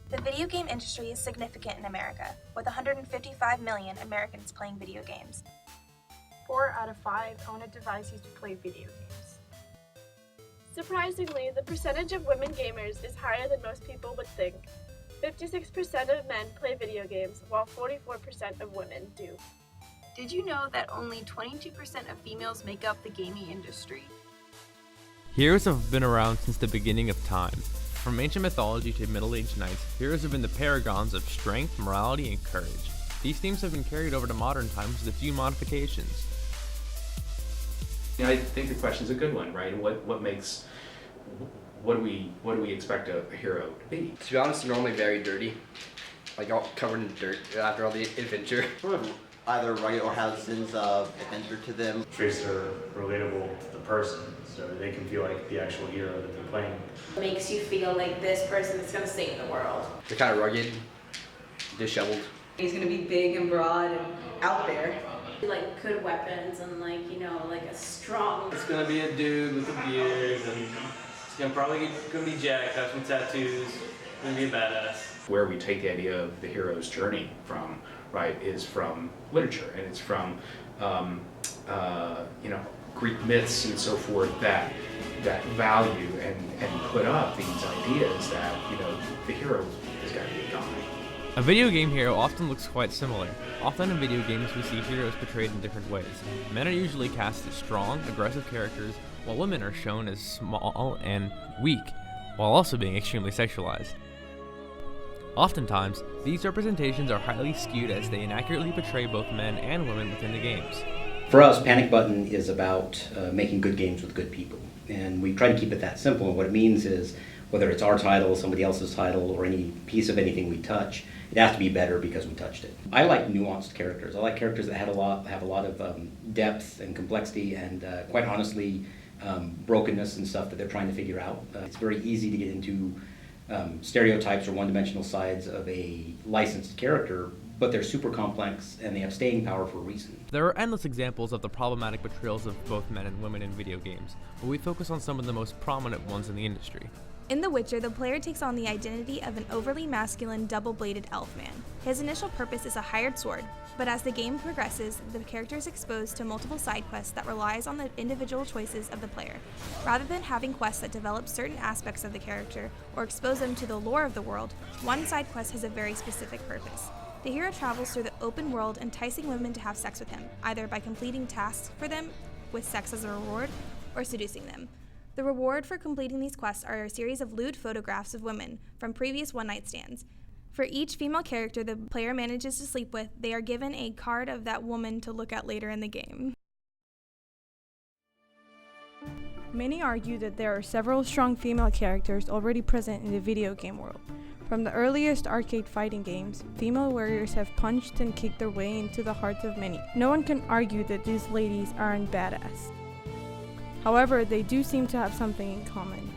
The video game industry is significant in America, with 155 million Americans playing video games. 4 out of 5 own a device used to play video games. Surprisingly, the percentage of women gamers is higher than most people would think. 56% of men play video games, while 44% of women do. Did you know that only 22% of females make up the gaming industry? Heroes have been around since the beginning of time. From ancient mythology to middle-aged knights, heroes have been the paragons of strength, morality, and courage. These themes have been carried over to modern times with a few modifications. I think the question's a good one, right? What do we expect a hero to be? To be honest, they're normally very dirty, like all covered in dirt after all the adventure. Either rugged or have sins of adventure to them. Traits that are relatable to the person, so they can feel like the actual hero that they're playing. It makes you feel like this person is going to save the world. They're kind of rugged, disheveled. He's going to be big and broad and out there. Like good weapons and like a strong. It's going to be a dude with a beard and he's probably going to be jacked, have some tattoos, going to be a badass. Where we take the idea of the hero's journey from, right, is from literature, and it's from Greek myths and so forth that value and put up these ideas that the hero has got to be a guy. A video game hero often looks quite similar. Often in video games we see heroes portrayed in different ways. Men are usually cast as strong, aggressive characters, while women are shown as small and weak, while also being extremely sexualized. Oftentimes, these representations are highly skewed as they inaccurately portray both men and women within the games. For us, Panic Button is about making good games with good people. And we try to keep it that simple. And what it means is, whether it's our title, somebody else's title, or any piece of anything we touch, it has to be better because we touched it. I like nuanced characters. I like characters that have a lot of depth and complexity and, quite honestly, brokenness and stuff that they're trying to figure out. It's very easy to get into stereotypes or one-dimensional sides of a licensed character, but they're super complex and they have staying power for a reason. There are endless examples of the problematic portrayals of both men and women in video games, but we focus on some of the most prominent ones in the industry. In The Witcher, the player takes on the identity of an overly masculine, double-bladed elf man. His initial purpose is a hired sword, but as the game progresses, the character is exposed to multiple side quests that relies on the individual choices of the player. Rather than having quests that develop certain aspects of the character or expose them to the lore of the world, one side quest has a very specific purpose. The hero travels through the open world, enticing women to have sex with him, either by completing tasks for them, with sex as a reward, or seducing them. The reward for completing these quests are a series of lewd photographs of women from previous one-night stands. For each female character the player manages to sleep with, they are given a card of that woman to look at later in the game. Many argue that there are several strong female characters already present in the video game world. From the earliest arcade fighting games, female warriors have punched and kicked their way into the hearts of many. No one can argue that these ladies aren't badass. However, they do seem to have something in common.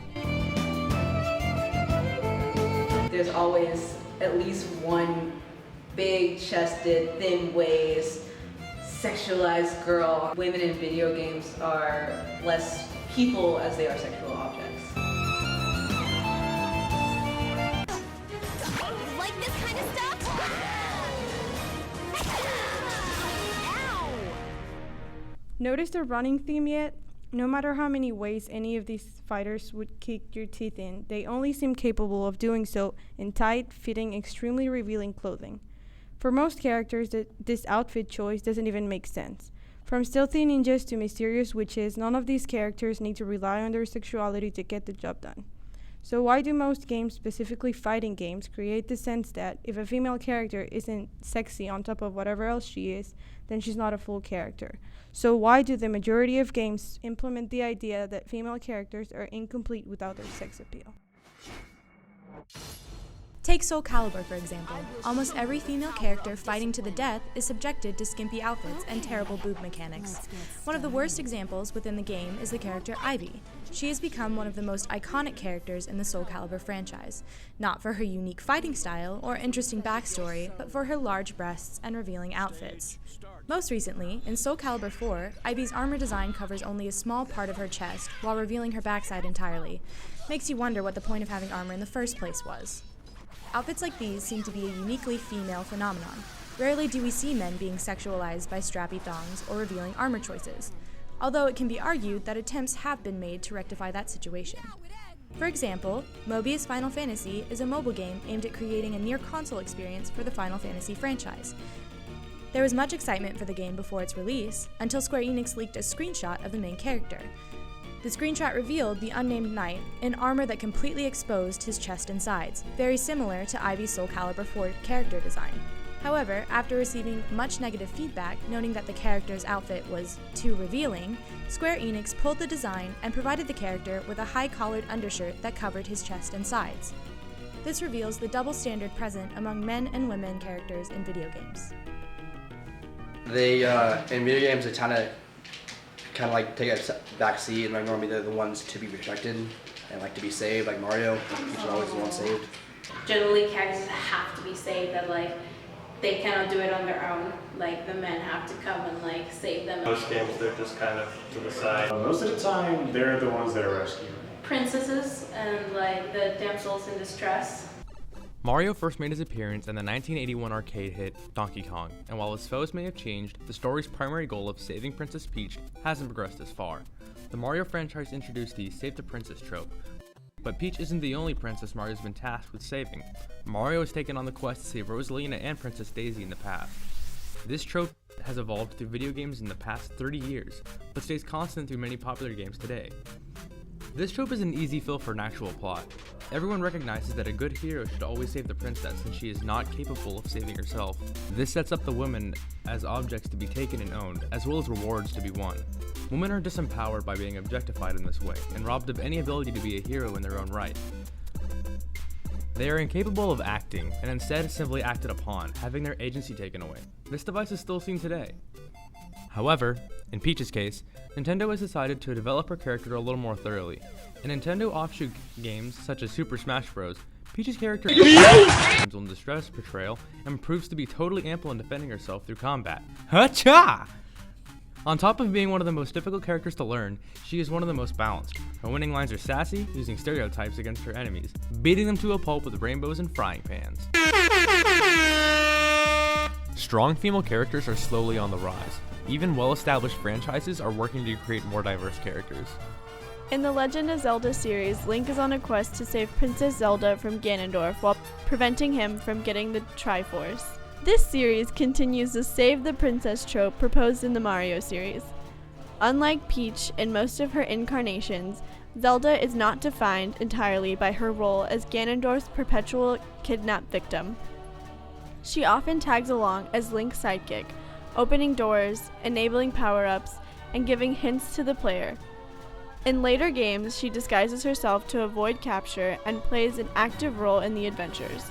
There's always at least one big-chested, thin-waist, sexualized girl. Women in video games are less people as they are sexual objects. Like this kind of stuff? Ow! Notice the running theme yet? No matter how many ways any of these fighters would kick your teeth in, they only seem capable of doing so in tight, fitting, extremely revealing clothing. For most characters, this outfit choice doesn't even make sense. From stealthy ninjas to mysterious witches, none of these characters need to rely on their sexuality to get the job done. So why do most games, specifically fighting games, create the sense that if a female character isn't sexy on top of whatever else she is, then she's not a full character? So why do the majority of games implement the idea that female characters are incomplete without their sex appeal? Take Soul Calibur, for example. Almost every female character fighting to the death is subjected to skimpy outfits and terrible boob mechanics. One of the worst examples within the game is the character Ivy. She has become one of the most iconic characters in the Soul Calibur franchise, not for her unique fighting style or interesting backstory, but for her large breasts and revealing outfits. Most recently, in Soul Calibur 4, Ivy's armor design covers only a small part of her chest while revealing her backside entirely. Makes you wonder what the point of having armor in the first place was. Outfits like these seem to be a uniquely female phenomenon. Rarely do we see men being sexualized by strappy thongs or revealing armor choices, although it can be argued that attempts have been made to rectify that situation. For example, Mobius Final Fantasy is a mobile game aimed at creating a near-console experience for the Final Fantasy franchise. There was much excitement for the game before its release, until Square Enix leaked a screenshot of the main character. The screenshot revealed the unnamed knight in armor that completely exposed his chest and sides, very similar to Ivy's Soul Calibur 4 character design. However, after receiving much negative feedback noting that the character's outfit was too revealing, Square Enix pulled the design and provided the character with a high-collared undershirt that covered his chest and sides. This reveals the double standard present among men and women characters in video games. In video games, they kind of like take a back seat, and like normally they're the ones to be rejected and like to be saved, like Mario. He's always the one saved. Generally, characters have to be saved. That like they cannot do it on their own. Like the men have to come and like save them. Most games, they're just kind of to the side. Most of the time, they're the ones that are rescuing. Princesses and like the damsels in distress. Mario first made his appearance in the 1981 arcade hit Donkey Kong, and while his foes may have changed, the story's primary goal of saving Princess Peach hasn't progressed as far. The Mario franchise introduced the Save the Princess trope, but Peach isn't the only princess Mario's been tasked with saving. Mario has taken on the quest to save Rosalina and Princess Daisy in the past. This trope has evolved through video games in the past 30 years, but stays constant through many popular games today. This trope is an easy fill for an actual plot. Everyone recognizes that a good hero should always save the princess since she is not capable of saving herself. This sets up the women as objects to be taken and owned, as well as rewards to be won. Women are disempowered by being objectified in this way, and robbed of any ability to be a hero in their own right. They are incapable of acting, and instead simply acted upon, having their agency taken away. This device is still seen today. However, in Peach's case, Nintendo has decided to develop her character a little more thoroughly. In Nintendo offshoot games such as Super Smash Bros., Peach's character on distress portrayal and proves to be totally ample in defending herself through combat. Hacha! On top of being one of the most difficult characters to learn, she is one of the most balanced. Her winning lines are sassy, using stereotypes against her enemies, beating them to a pulp with rainbows and frying pans. Strong female characters are slowly on the rise. Even well-established franchises are working to create more diverse characters. In the Legend of Zelda series, Link is on a quest to save Princess Zelda from Ganondorf while preventing him from getting the Triforce. This series continues the Save the Princess trope proposed in the Mario series. Unlike Peach in most of her incarnations, Zelda is not defined entirely by her role as Ganondorf's perpetual kidnapped victim. She often tags along as Link's sidekick, opening doors, enabling power-ups, and giving hints to the player. In later games, she disguises herself to avoid capture and plays an active role in the adventures.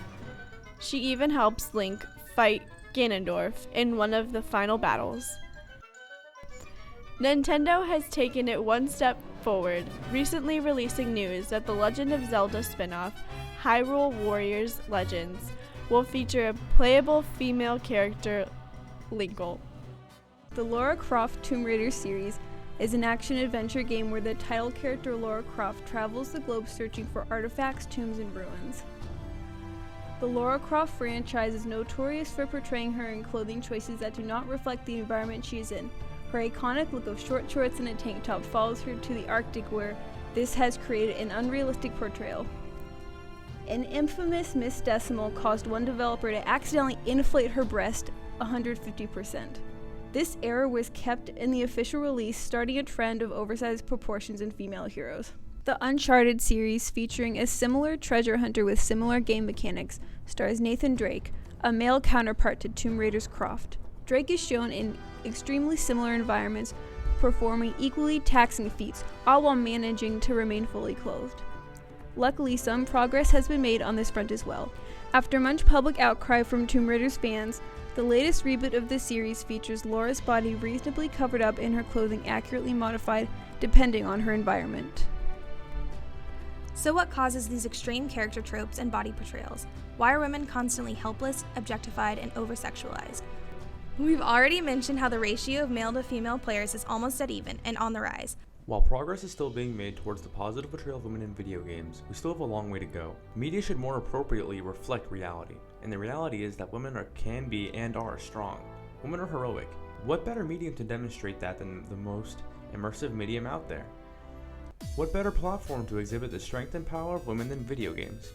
She even helps Link fight Ganondorf in one of the final battles. Nintendo has taken it one step forward, recently releasing news that the Legend of Zelda spin-off, Hyrule Warriors Legends, will feature a playable female character, Linkle. The Lara Croft Tomb Raider series is an action-adventure game where the title character Lara Croft travels the globe searching for artifacts, tombs, and ruins. The Lara Croft franchise is notorious for portraying her in clothing choices that do not reflect the environment she is in. Her iconic look of short shorts and a tank top follows her to the Arctic, where this has created an unrealistic portrayal. An infamous misdecimal caused one developer to accidentally inflate her breast 150%. This error was kept in the official release, starting a trend of oversized proportions in female heroes. The Uncharted series, featuring a similar treasure hunter with similar game mechanics, stars Nathan Drake, a male counterpart to Tomb Raider's Croft. Drake is shown in extremely similar environments, performing equally taxing feats, all while managing to remain fully clothed. Luckily, some progress has been made on this front as well. After much public outcry from Tomb Raider's fans, the latest reboot of the series features Laura's body reasonably covered up and her clothing accurately modified depending on her environment. So what causes these extreme character tropes and body portrayals? Why are women constantly helpless, objectified, and over-sexualized? We've already mentioned how the ratio of male to female players is almost dead even and on the rise. While progress is still being made towards the positive portrayal of women in video games, we still have a long way to go. Media should more appropriately reflect reality, and the reality is that women can be and are strong. Women are heroic. What better medium to demonstrate that than the most immersive medium out there? What better platform to exhibit the strength and power of women than video games?